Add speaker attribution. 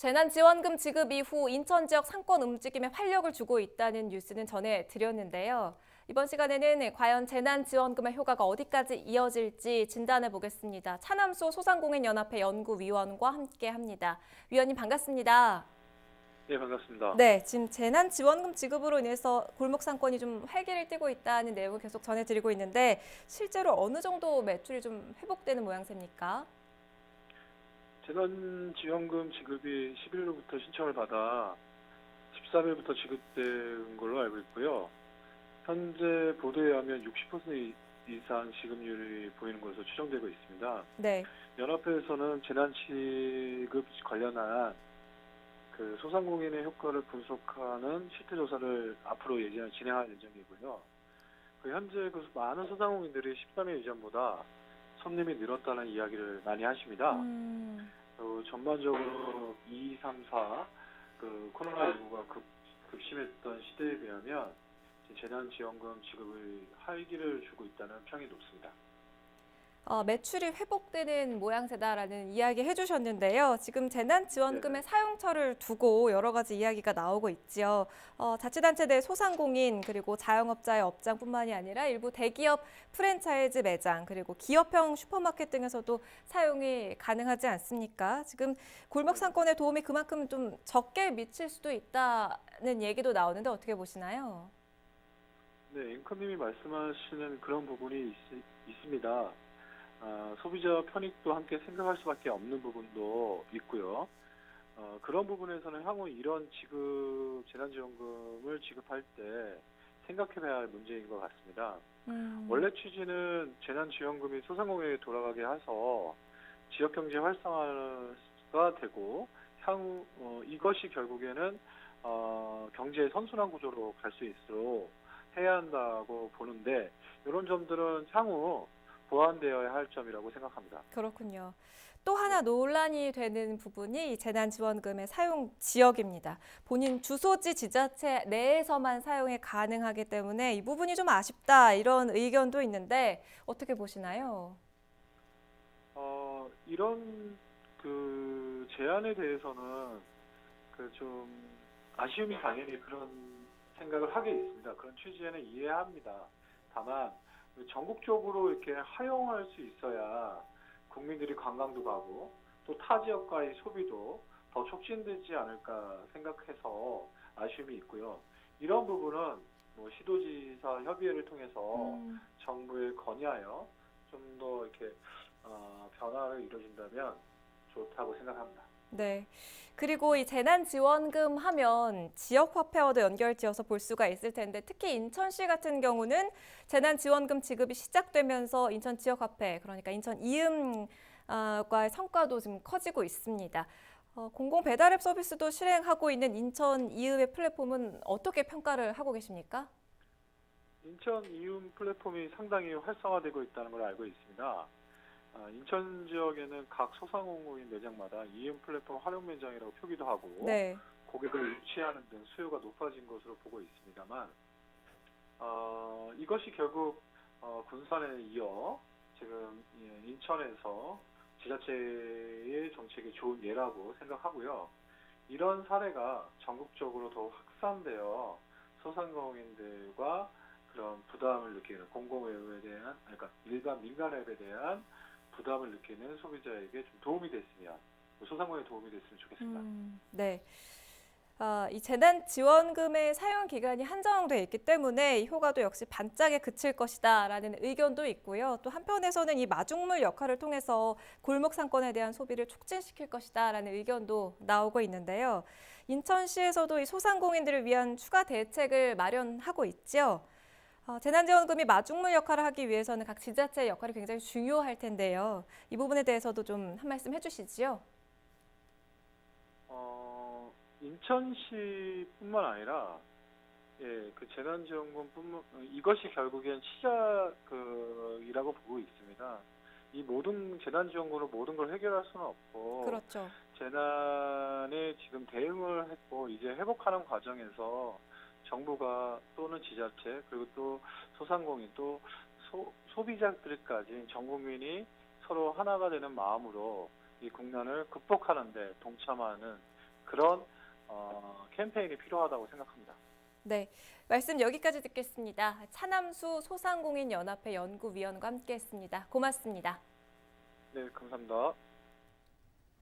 Speaker 1: 재난지원금 지급 이후 인천 지역 상권 움직임에 활력을 주고 있다는 뉴스는 전해드렸는데요. 이번 시간에는 과연 재난지원금의 효과가 어디까지 이어질지 진단해 보겠습니다. 차남소 소상공인연합회 연구위원과 함께합니다. 위원님 반갑습니다.
Speaker 2: 네, 반갑습니다.
Speaker 1: 네, 지금 재난지원금 지급으로 인해서 골목 상권이 좀 활기를 띠고 있다는 내용을 계속 전해드리고 있는데 실제로 어느 정도 매출이 좀 회복되는 모양새입니까?
Speaker 2: 재난지원금 지급이 11일부터 신청을 받아 13일부터 지급된 걸로 알고 있고요. 현재 보도에 의하면 60% 이상 지급률이 보이는 것으로 추정되고 있습니다.
Speaker 1: 네.
Speaker 2: 연합회에서는 재난지급 관련한 그 소상공인의 효과를 분석하는 실태 조사를 앞으로 진행할 예정이고요. 현재 그 많은 소상공인들이 13일 이전보다 손님이 늘었다는 이야기를 많이 하십니다. 전반적으로 2, 3, 4 코로나19가 급심했던 시대에 비하면 재난지원금 지급의 활기를 주고 있다는 평이 높습니다.
Speaker 1: 매출이 회복되는 모양새다라는 이야기 해주셨는데요. 지금 재난지원금의
Speaker 2: 네네.
Speaker 1: 사용처를 두고 여러 가지 이야기가 나오고 있지요. 자치단체 내 소상공인 그리고 자영업자의 업장뿐만이 아니라 일부 대기업 프랜차이즈 매장 그리고 기업형 슈퍼마켓 등에서도 사용이 가능하지 않습니까? 지금 골목 상권에 도움이 그만큼 좀 적게 미칠 수도 있다는 얘기도 나오는데 어떻게 보시나요?
Speaker 2: 네, 앵커님이 말씀하시는 그런 부분이 있습니다. 소비자 편익도 함께 생각할 수밖에 없는 부분도 있고요. 그런 부분에서는 향후 이런 재난지원금을 지급할 때 생각해봐야 할 문제인 것 같습니다. 원래 취지는 재난지원금이 소상공인에게 돌아가게 해서 지역경제 활성화가 되고 향후 이것이 결국에는 경제의 선순환 구조로 갈 수 있도록 해야 한다고 보는데 이런 점들은 향후 보완되어야 할 점이라고 생각합니다.
Speaker 1: 그렇군요. 또 하나 논란이 되는 부분이 이 재난지원금의 사용 지역입니다. 본인 주소지 지자체 내에서만 사용이 가능하기 때문에 이 부분이 좀 아쉽다 이런 의견도 있는데 어떻게 보시나요?
Speaker 2: 이런 제안에 대해서는 좀 아쉬움이 당연히 그런 생각을 하게 있습니다. 그런 취지에는 이해합니다. 다만 전국적으로 이렇게 활용할 수 있어야 국민들이 관광도 가고 또 타 지역과의 소비도 더 촉진되지 않을까 생각해서 아쉬움이 있고요. 이런 부분은 시도지사 협의회를 통해서 정부에 건의하여 좀 더 이렇게 변화가 이루어진다면 좋다고 생각합니다.
Speaker 1: 네. 그리고 이 재난지원금 하면 지역화폐와도 연결지어서 볼 수가 있을 텐데 특히 인천시 같은 경우는 재난지원금 지급이 시작되면서 인천 지역화폐, 그러니까 인천 이음과의 성과도 지금 커지고 있습니다. 공공배달앱 서비스도 실행하고 있는 인천 이음의 플랫폼은 어떻게 평가를 하고 계십니까?
Speaker 2: 인천 이음 플랫폼이 상당히 활성화되고 있다는 걸 알고 있습니다. 인천 지역에는 각 소상공인 매장마다 이음 플랫폼 활용 매장이라고 표기도 하고
Speaker 1: 네.
Speaker 2: 고객을 유치하는 등 수요가 높아진 것으로 보고 있습니다만 이것이 결국 군산에 이어 지금 인천에서 지자체의 정책이 좋은 예라고 생각하고요. 이런 사례가 전국적으로 더 확산되어 소상공인들과 그런 부담을 느끼는 공공앱에 대한, 그러니까 일반 민간앱에 대한 부담을 느끼는 소비자에게 좀 도움이 됐으면, 소상공인에 도움이 됐으면 좋겠습니다.
Speaker 1: 네. 이 재난지원금의 사용 기간이 한정돼 있기 때문에 이 효과도 역시 반짝에 그칠 것이다라는 의견도 있고요. 또 한편에서는 이 마중물 역할을 통해서 골목 상권에 대한 소비를 촉진시킬 것이다라는 의견도 나오고 있는데요. 인천시에서도 이 소상공인들을 위한 추가 대책을 마련하고 있죠. 재난지원금이 마중물 역할을 하기 위해서는 각 지자체의 역할이 굉장히 중요할 텐데요. 이 부분에 대해서도 좀 한 말씀 해주시지요.
Speaker 2: 인천시뿐만 아니라 재난지원금뿐만 이것이 결국엔 시작이라고 보고 있습니다. 이 모든 재난지원금으로 모든 걸 해결할 수는 없고
Speaker 1: 그렇죠.
Speaker 2: 재난에 지금 대응을 했고 이제 회복하는 과정에서 정부가 또는 지자체 그리고 또 소상공인 또 소비자들까지 전 국민이 서로 하나가 되는 마음으로 이 국난을 극복하는 데 동참하는 그런 캠페인이 필요하다고 생각합니다.
Speaker 1: 네, 말씀 여기까지 듣겠습니다. 차남수 소상공인연합회 연구위원과 함께했습니다. 고맙습니다.
Speaker 2: 네, 감사합니다.